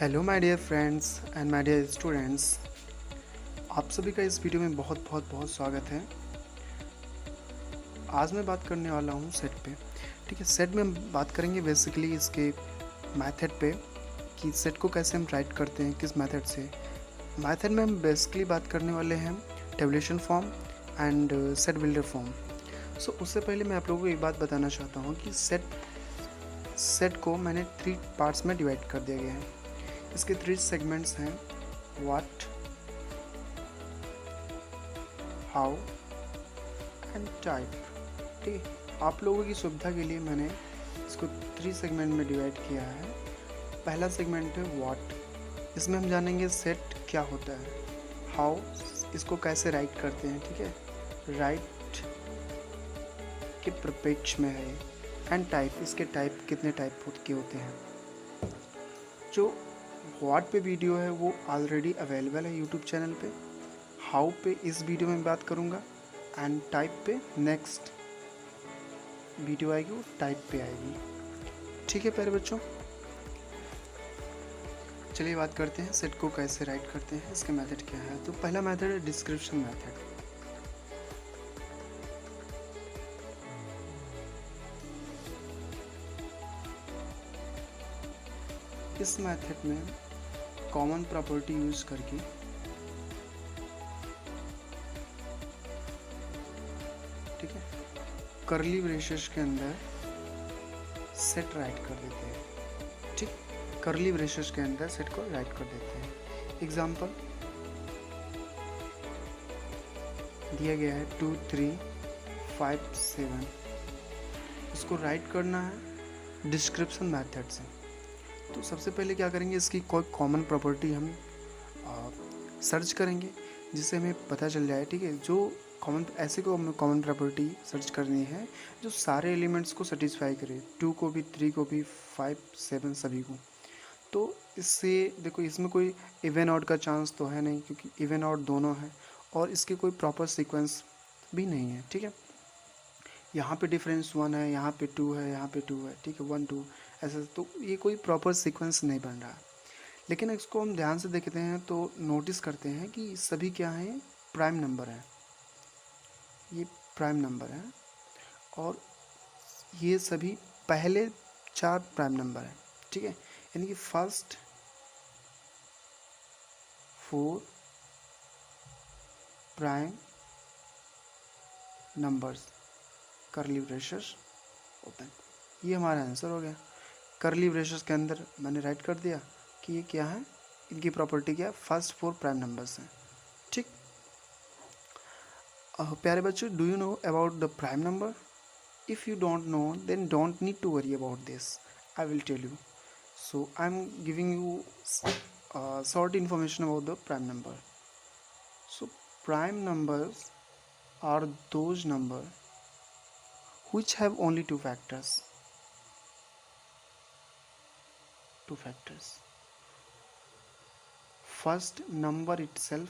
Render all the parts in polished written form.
Hello my dear friends and my dear students. आप सभी का इस वीडियो में बहुत बहुत बहुत स्वागत है। आज मैं बात करने वाला हूँ सेट पे। ठीक है, सेट में हम बात करेंगे बेसिकली इसके मेथड पे कि सेट को कैसे हम राइट करते हैं, किस मेथड से। मेथड में हम बेसिकली बात करने वाले हैं tabulation form and set builder form. So उससे पहले मैं आप लोगों को एक बात बताना चाहता हूँ कि सेट को मैंने 3 पार्ट्स में डिवाइड कर दिया गया है। इसके 3 सेगमेंट्स हैं, व्हाट, हाउ एंड टाइप। ठीक है, आप लोगों की सुविधा के लिए मैंने इसको 3 सेगमेंट में डिवाइड किया है। पहला सेगमेंट है व्हाट, इसमें हम जानेंगे सेट क्या होता है, हाउ इसको कैसे राइट करते हैं। ठीक है, राइट के प्रपेक्ष में है, एंड टाइप, इसके टाइप कितने टाइप के होते हैं। जो व्हाट पे वीडियो है वो ऑलरेडी अवेलेबल है यूट्यूब चैनल पे। हाउ पे इस वीडियो में बात करूँगा एंड टाइप पे नेक्स्ट वीडियो आएगी, वो टाइप पे आएगी। ठीक है प्यारे बच्चों, चलिए बात करते हैं सेट को कैसे राइट करते हैं, इसके मेथड क्या है। तो पहला मेथड है डिस्क्रिप्शन मेथड। इस मेथड में कॉमन प्रॉपर्टी यूज करके ठीक है करली ब्रेसेस के अंदर सेट राइट कर देते हैं। ठीक, करली ब्रेसेस के अंदर सेट को राइट कर देते हैं। एग्जांपल दिया गया है 2 3 5 7, इसको राइट करना है डिस्क्रिप्शन मेथड से। तो सबसे पहले क्या करेंगे, इसकी कोई कॉमन प्रॉपर्टी हम सर्च करेंगे जिससे हमें पता चल जाए। ठीक है, जो ऐसे को हमें कॉमन प्रॉपर्टी सर्च करनी है जो सारे एलिमेंट्स को सेटिस्फाई करे, 2 को भी, 3 को भी, 5 7 सभी को। तो इससे देखो, इसमें कोई इवन ऑड का चांस तो है नहीं क्योंकि इवन ऑड दोनों है, और इसके कोई प्रॉपर सीक्वेंस भी नहीं है। ठीक है, यहाँ पे डिफरेंस 1 है, यहाँ पे 2 है, यहाँ पे 2 है। ठीक है, 1 2 ऐसा, तो ये कोई प्रॉपर सीक्वेंस नहीं बन रहा। लेकिन इसको हम ध्यान से देखते हैं तो नोटिस करते हैं कि सभी क्या हैं, प्राइम नंबर है। ये प्राइम नंबर है और ये सभी पहले 4 प्राइम नंबर हैं। ठीक है, यानी कि फर्स्ट 4 प्राइम नंबर्स, करली ब्रेसेस ओपन। ये हमारा आंसर हो गया। करली ब्रेसेस के अंदर मैंने राइट कर दिया कि ये क्या है, इनकी प्रॉपर्टी क्या है, फर्स्ट 4 प्राइम नंबर्स हैं। ठीक, प्यारे बच्चों, do you know about the prime number? If you don't know then don't need to worry about this, I will tell you. So I'm giving you short information about the prime number. So prime numbers are those numbers which have only two factors. First, number itself,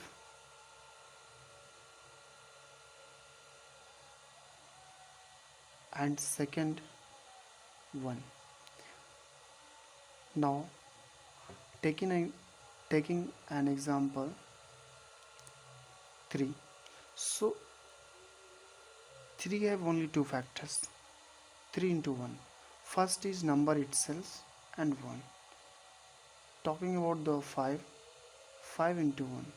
and second, 1. Now taking an example 3. So 3 have only two factors, 3 into 1. First is number itself and 1. Talking about the 5 into 1.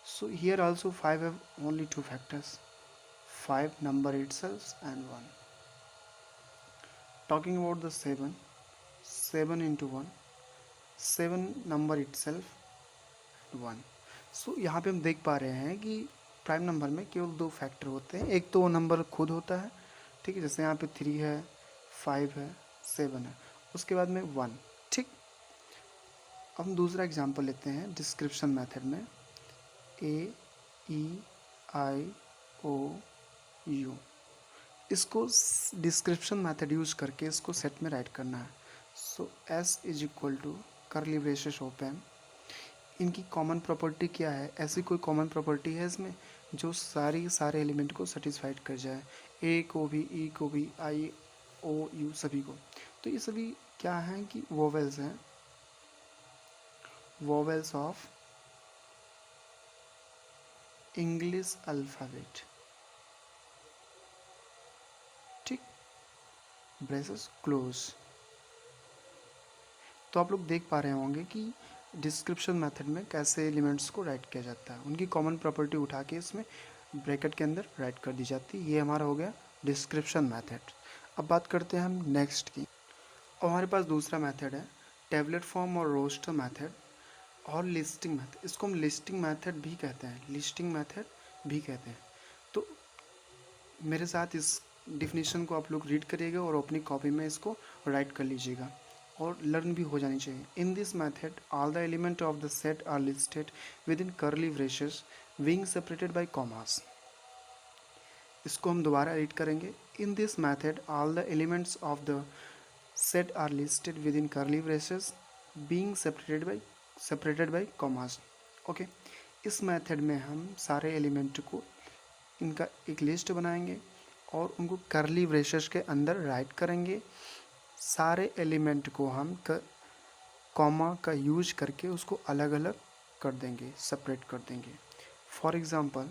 So here also 5 have only two factors, 5 number itself and 1. Talking about the 7 into 1, 7 number itself and 1. So यहाँ पे हम देख पा रहे हैं कि prime number में केवल 2 फैक्टर होते हैं। एक तो वो नंबर खुद होता है, ठीक है, जैसे यहाँ पे 3 है, 5 है, 7 है, उसके बाद में 1। ठीक, अब हम दूसरा एग्जांपल लेते हैं डिस्क्रिप्शन मेथड में, AEIOU। इसको डिस्क्रिप्शन मेथड यूज करके इसको सेट में राइट करना है। So S is equal to curly braces open. इनकी कॉमन प्रॉपर्टी क्या है, ऐसी कोई कॉमन प्रॉपर्टी है इसमें जो सारे एलिमेंट को सेटिस्फाइड कर जाए, ए को भी, ई को भी, आई ओ यू सभी को। तो ये सभी क्या हैं कि वोवेल्स हैं, वोवेल्स ऑफ इंग्लिश अल्फ़ाबेट, ठीक, ब्रेसेस क्लोज। तो आप लोग देख पा रहे होंगे कि डिस्क्रिप्शन मेथड में कैसे एलिमेंट्स को राइट किया जाता है, उनकी कॉमन प्रॉपर्टी उठा के इसमें ब्रैकेट के अंदर राइट कर दी जाती है। ये हमारा हो गया डिस्क्रिप्शन मेथड। अब बात करते हैं हम नेक्स्ट की। और हमारे पास दूसरा मेथड है टेबलेट फॉर्म और रोस्टर मेथड और लिस्टिंग मेथड। इसको हम लिस्टिंग मेथड भी कहते हैं, लिस्टिंग मेथड भी कहते हैं। तो मेरे साथ इस डिफिनीशन को आप लोग रीड करिएगा और अपनी कॉपी में इसको राइट कर लीजिएगा और लर्न भी हो जानी चाहिए। In this method all the element of the set are listed within curly braces being separated by commas. इसको हम दोबारा रीड करेंगे। In this method all the elements of the set are listed within curly braces being separated by commas. Okay, इस method में हम सारे element को इनका एक लिस्ट बनाएंगे और उनको कर्ली ब्रेसेस के अंदर राइट करेंगे। सारे एलिमेंट को हम कॉमा का यूज करके उसको अलग अलग कर देंगे, सेपरेट कर देंगे। For example,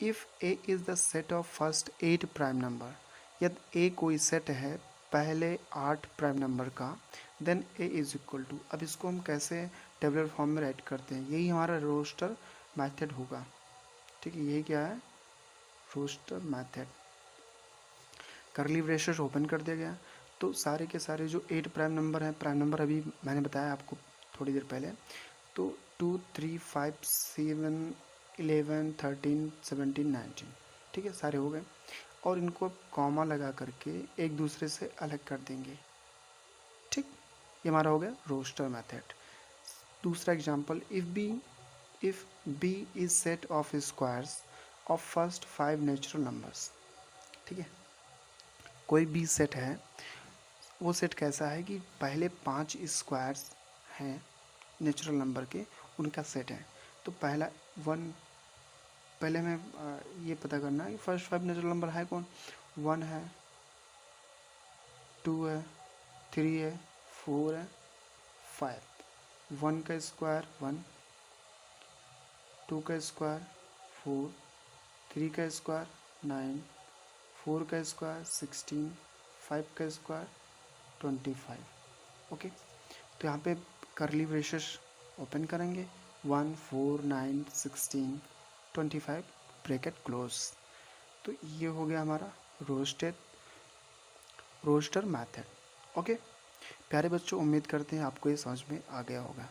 if A is the set of first 8 prime number, यदि ए कोई सेट है पहले 8 प्राइम नंबर का, then A is equal to, अब इसको हम कैसे टेबलर फॉर्म में राइट करते हैं, यही हमारा रोस्टर मेथड होगा। ठीक है, यही क्या है, roster method. Curly braces open कर दिया गया तो सारे के सारे जो 8 प्राइम नंबर हैं, प्राइम नंबर अभी मैंने बताया आपको थोड़ी देर पहले, तो 2 3 5 7 11 13 17 19, ठीक है, सारे हो गए। और इनको अब कॉमा लगा करके एक दूसरे से अलग कर देंगे। ठीक, ये हमारा हो गया रोस्टर मेथड। दूसरा example, if B is set of squares of first 5 natural numbers. ठीक है, कोई भी सेट है, वो सेट कैसा है कि पहले 5 स्क्वायर्स हैं नेचुरल नंबर के, उनका सेट है। तो पहला 1, पहले हमें ये पता करना है कि फर्स्ट 5 नेचुरल नंबर है कौन। 1 है, 2 है, 3 है, 4 है, 5। 1 का स्क्वायर 1, 2 का स्क्वायर 4, 3 का स्क्वायर 9, 4 का स्क्वायर 16, 5 का स्क्वायर 25। ओके, तो यहाँ पे कर्ली ब्रेसेस ओपन करेंगे, 1 4 9 16 25 ब्रैकेट क्लोज। तो ये हो गया हमारा रोस्टर मेथड। ओके प्यारे बच्चों, उम्मीद करते हैं आपको ये समझ में आ गया होगा।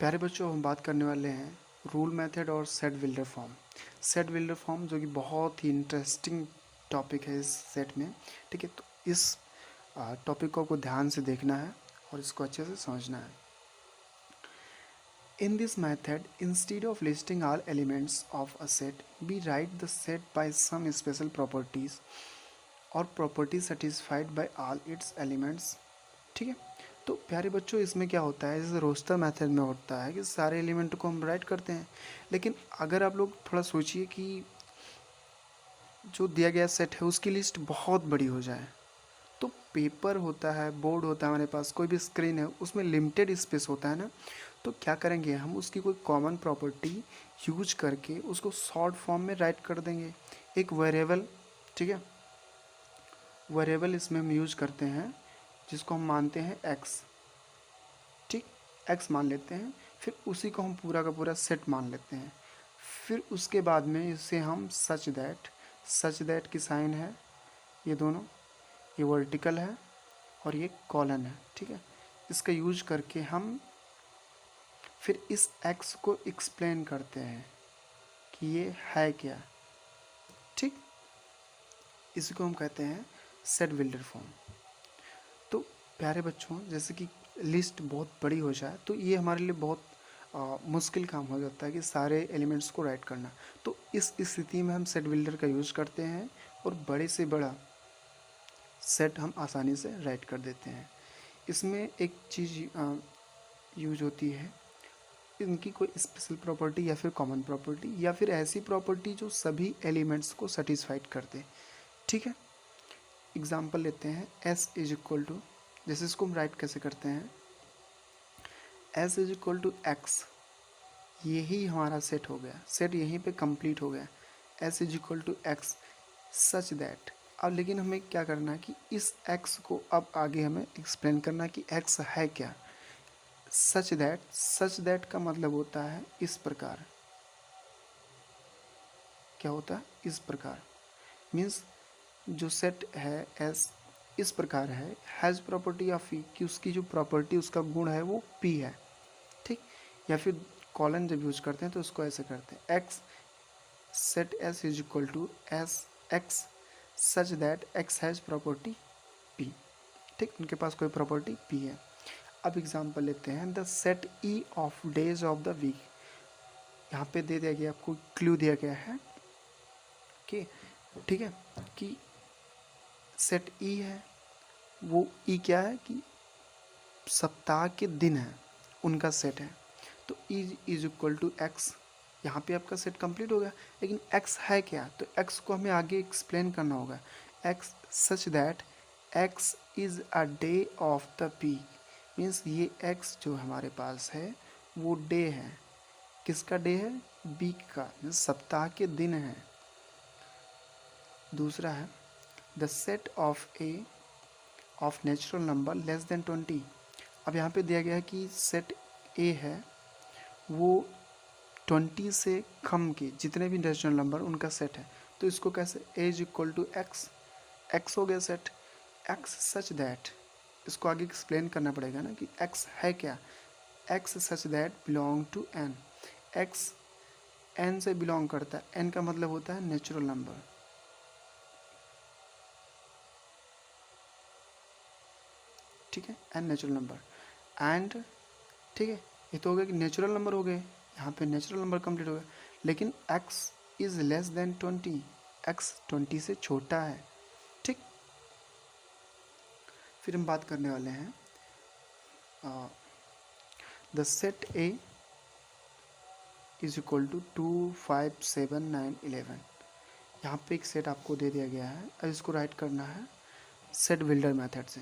प्यारे बच्चों, हम बात करने वाले हैं रूल मेथड और set builder form. Set builder form जो कि बहुत ही इंटरेस्टिंग टॉपिक है इस सेट में। ठीक है, तो इस टॉपिक को आपको ध्यान से देखना है और इसको अच्छे से समझना है। In this method, instead of listing all elements of a set, we write the set by some special properties or properties satisfied by all its elements। ठीक है, तो प्यारे बच्चों, इसमें क्या होता है, जैसे रोस्टर मेथड में होता है कि सारे एलिमेंट को हम राइट करते हैं, लेकिन अगर आप लोग थोड़ा सोचिए कि जो दिया गया सेट है उसकी लिस्ट बहुत बड़ी हो जाए, तो पेपर होता है, बोर्ड होता है हमारे पास, कोई भी स्क्रीन है, उसमें लिमिटेड स्पेस होता है ना, तो क्या करेंगे हम, उसकी कोई कॉमन प्रॉपर्टी यूज करके उसको शॉर्ट फॉर्म में राइट कर देंगे। एक वेरिएबल, ठीक है, वेरिएबल इसमें हम यूज करते हैं जिसको हम मानते हैं x। ठीक, x मान लेते हैं, फिर उसी को हम पूरा का पूरा सेट मान लेते हैं। फिर उसके बाद में इसे हम सच दैट की साइन है, ये दोनों, ये वर्टिकल है और ये कॉलन है। ठीक है, इसका यूज करके हम फिर इस x को एक्सप्लेन करते हैं कि ये है क्या। ठीक, इसी को हम कहते हैं सेट बिल्डर फॉर्म। तो प्यारे बच्चों, जैसे कि लिस्ट बहुत बड़ी हो जाए तो ये हमारे लिए बहुत मुश्किल काम हो जाता है कि सारे एलिमेंट्स को राइट करना। तो इस स्थिति में हम सेट बिल्डर का यूज़ करते हैं और बड़े से बड़ा सेट हम आसानी से राइट कर देते हैं। इसमें एक चीज़ यूज होती है, इनकी कोई स्पेशल प्रॉपर्टी या फिर कॉमन प्रॉपर्टी या फिर ऐसी प्रॉपर्टी जो सभी एलिमेंट्स को सेटिस्फाइड कर दे। ठीक है, एग्जांपल लेते हैं, s इज इक्वल टू, जैसे इसको हम राइट कैसे करते हैं, S is equal to X, यही हमारा सेट हो गया, सेट यहीं पे कंप्लीट हो गया। S is equal to X such that, अब लेकिन हमें क्या करना है कि इस एक्स को अब आगे हमें एक्सप्लेन करना कि एक्स है क्या। सच दैट का मतलब होता है इस प्रकार, क्या होता है इस प्रकार, मीन्स जो सेट है एस इस प्रकार है, हैज़ प्रॉपर्टी ऑफ ई, कि उसकी जो प्रॉपर्टी उसका गुण है वो पी है, ठीक। या फिर कॉलन जब यूज करते हैं तो उसको ऐसे करते हैं, X set S is equal to S X such that X has property P, ठीक, उनके पास कोई प्रॉपर्टी पी है। अब एग्जांपल लेते हैं, the set E of days of the week, यहाँ पे दे दिया गया, आपको क्लू दिया गया है कि ठीक है कि सेट ई है, वो ई क्या है कि सप्ताह के दिन है उनका सेट है, तो E is equal to X, यहाँ पे आपका सेट कंप्लीट हो गया। लेकिन एक्स है क्या, तो एक्स को हमें आगे एक्सप्लेन करना होगा। X such that X is a day of the week, means ये एक्स जो हमारे पास है वो डे है, किसका डे है, वीक का, मीन्स सप्ताह के दिन है। दूसरा है the set of A of natural number less than 20, अब यहाँ पे दिया गया है कि सेट ए है वो 20 से कम के जितने भी नेचुरल नंबर उनका सेट है, तो इसको कैसे, A is equal to X, X हो गया सेट, एक्स सच दैट, इसको आगे एक्सप्लेन करना पड़ेगा ना कि एक्स है क्या, X such that belong to N, X N से बिलोंग करता है, एन का मतलब होता है नेचुरल नंबर, ठीक है, एन नेचुरल नंबर एंड, ठीक है, ये तो हो गया कि नेचुरल नंबर हो गए, यहाँ पे नेचुरल नंबर कंप्लीट हो गया। लेकिन x is less than 20, x 20 से छोटा है, ठीक। फिर हम बात करने वाले हैं the set A is equal to 2, 5, 7, 9, 11, यहाँ पे एक सेट आपको दे दिया गया है, अब इसको राइट करना है सेट बिल्डर मेथड से,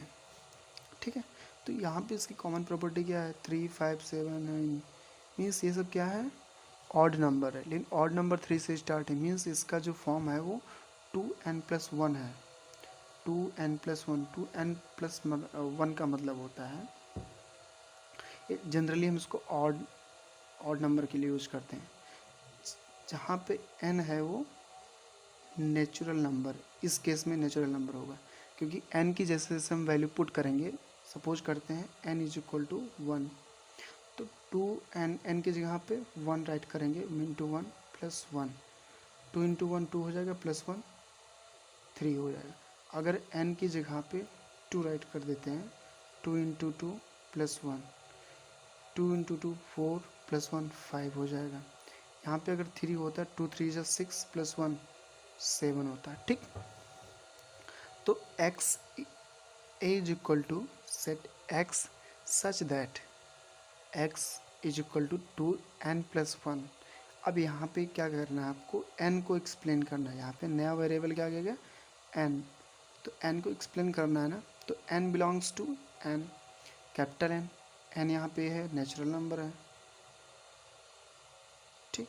ठीक है। तो यहाँ पे इसकी कॉमन प्रॉपर्टी क्या है, 3, 5, 7, 9, मीन्स ये सब क्या है, ऑड नंबर है, लेकिन ऑड नंबर 3 से स्टार्ट है, मीन्स इसका जो फॉर्म है वो 2n+1 है, 2n+1, 2n+1 का मतलब होता है, जनरली हम इसको ऑड नंबर के लिए यूज करते हैं, जहाँ पे n है वो नेचुरल नंबर, इस केस में नेचुरल नंबर होगा, क्योंकि n की जैसे जैसे हम वैल्यू पुट करेंगे, सपोज करते हैं n इज इक्वल टू 1, तो 2n की जगह पे 1 राइट करेंगे, इंटू 1 प्लस 1, 2 इंटू 1 2 हो जाएगा, प्लस 1 3 हो जाएगा। अगर n की जगह पे 2 राइट कर देते हैं, 2 इंटू 2 प्लस 1, 2 इंटू 2 4 प्लस 1 5 हो जाएगा। यहाँ पे अगर 3 होता है, 2 3 जा 6 प्लस 1 7 होता है, ठीक। तो x is equal to set x such that x is equal to 2n+1। अब यहाँ पे क्या करना है आपको, n को एक्सप्लेन करना है, यहाँ पे नया वेरिएबल क्या आ गया n, तो n को एक्सप्लेन करना है ना, तो n belongs to n, capital n यहाँ पे है नेचुरल नंबर है, ठीक,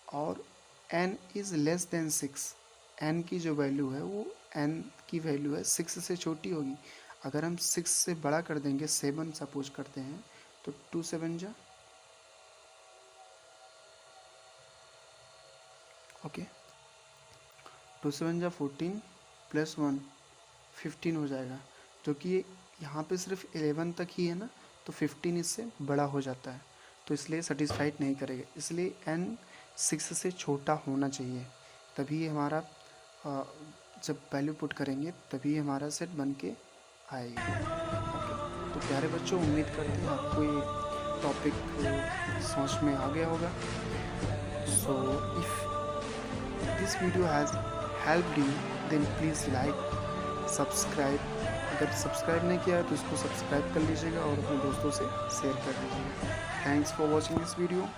और n is less than 6, n की जो वैल्यू है वो n की वैल्यू है 6 से छोटी होगी, अगर हम 6 से बड़ा कर देंगे 7 सपोज करते हैं, तो 2 7 जा, ओके, 2 7 जा 14 प्लस 1 15 हो जाएगा, जो कि यहाँ पे सिर्फ 11 तक ही है ना, तो 15 इससे बड़ा हो जाता है, तो इसलिए सेटिस्फाइड नहीं करेगा, इसलिए n 6 से छोटा होना चाहिए, तभी हमारा जब वैल्यू पुट करेंगे तभी हमारा सेट बन के आएगा। ओके, तो प्यारे बच्चों, उम्मीद करते हैं आपको ये टॉपिक समझ में आ गया होगा। So if this video has helped you then please like, subscribe, अगर सब्सक्राइब नहीं किया है तो इसको सब्सक्राइब कर लीजिएगा और अपने दोस्तों से शेयर कर दीजिएगा। Thanks for watching this video.